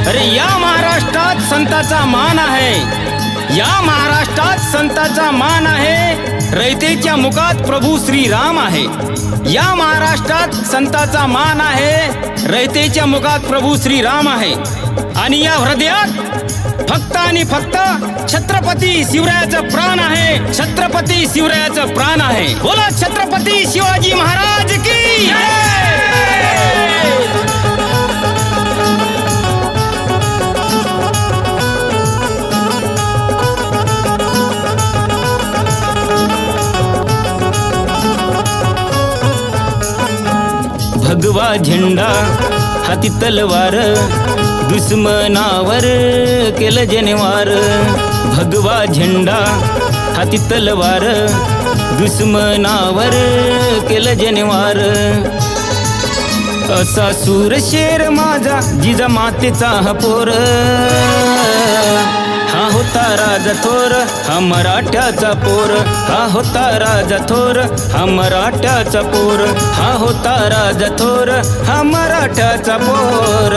अरे या महाराष्ट्रात संताचा मान आहे, या महाराष्ट्रात संताचा मान आहे। रयतेच्या मुखात प्रभू श्रीराम आहे, या महाराष्ट्रात संताचा मान आहे। रयतेच्या मुखात प्रभू श्रीराम आहे आणि या हृदयात फक्त आणि फक्त छत्रपती शिवरायाचं प्राण आहे, छत्रपती शिवरायाचं प्राण आहे। बोला छत्रपती शिवाजी महाराज की जय। भगवा झेंडा हाती तलवार, दुश्मनावर केलं जनवार। भगवा झेंडा हाती तलवार, दुश्मनावर केलं जनवार। असा सूरशेर माझा जिजा मातेचा हा पोर, हा होता राजा थोर, हा मराठ्याचा पोर, हा होता राजा थोर, हा मराठ्याचा पोर, हा होता राजा थोर, हा मराठ्याचा पोर।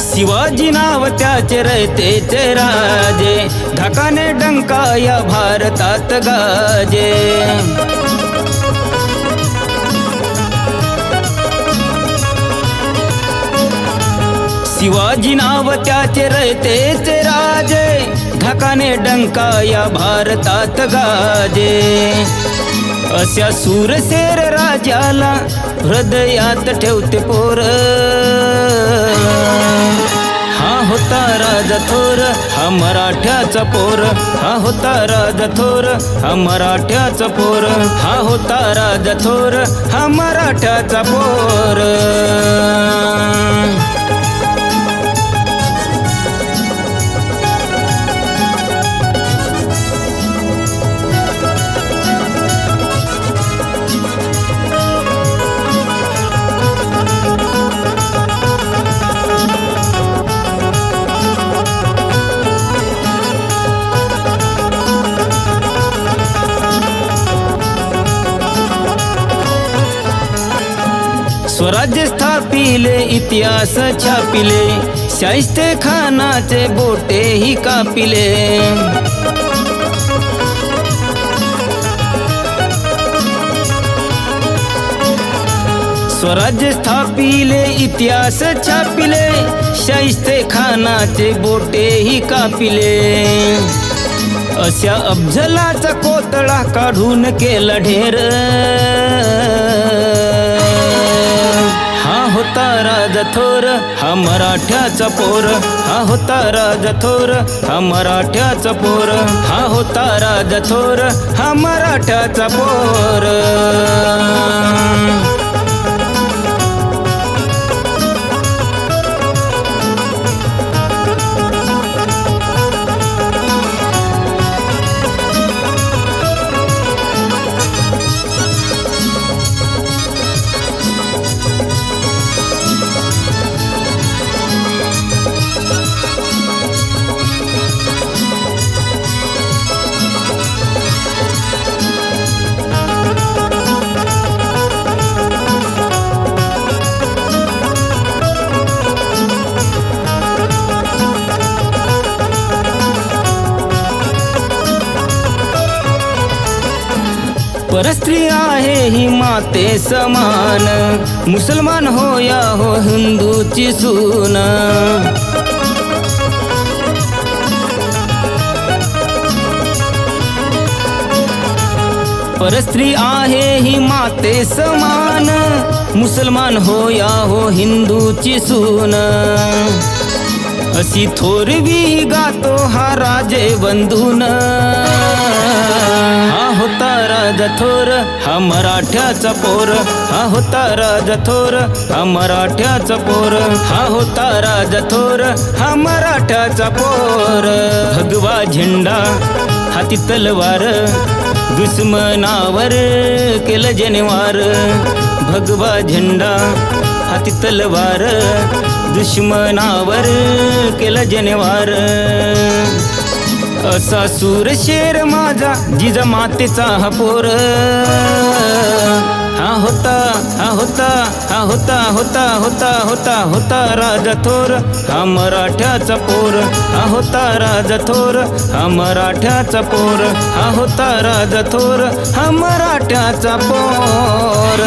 शिवाजी नाव त्याचे रयतेचे राजे, ढाकाने डंका या भारतात गाजे। शिवाजी नाव त्याचे रयतेचे राजे, ढाकाने डंका या भारतात गाजे। अशा सूरशेर राजाला हृदयात ठेवते पोर, हा होता राजा थोर, हा मराठ्याचा पोर, हा होता राजा थोर, हा मराठ्याचा पोर, हा होता राजा थोर, हा मराठ्याचा पोर। स्वराज्य स्थापिले, इतिहास छापिले, शाहिस्ते खानाचे बोटे ही कापिले। स्वराज्य स्थापिले, इतिहास छापिले, शाहिस्ते खानाचे बोटे ही कापिले। अशा अफजलाचा कोतळा काढून केला ढेर, हा होता राजा थोर, हा मराठ्याचा पोर, हा होता राजा थोर, हा मराठ्याचा पोर, हा होता राजा थोर, हा मराठ्याचा पोर। परस्त्री आहे ही माते समान, मुसलमान हो या हो हिंदूची सून। परस्त्री आहे ही माते समान, मुसलमान हो या हो हिंदूची सून। अशी थोरवी गातो हा राजे बंधून हा होता राजा थोर हा मराठ्याचा पोर हा होता राजा थोर हा मराठ्याचा पोर हा होता राजा थोर हा मराठ्याचा पोर भगवा झेंडा हाती तलवार दुश्मनावर केलं जनेवार भगवा झेंडा हाती तलवार दुश्मनावर केलं जनेवार असा सूरशेर माझा जिजा मातेचा हा पोर हा होता हा होता हा होता होता होता होता होता राजा थोर हा मराठ्याचा पोर हा होता राजा थोर हा मराठ्याचा पोर हा होता राजा थोर हा मराठ्याचा पोर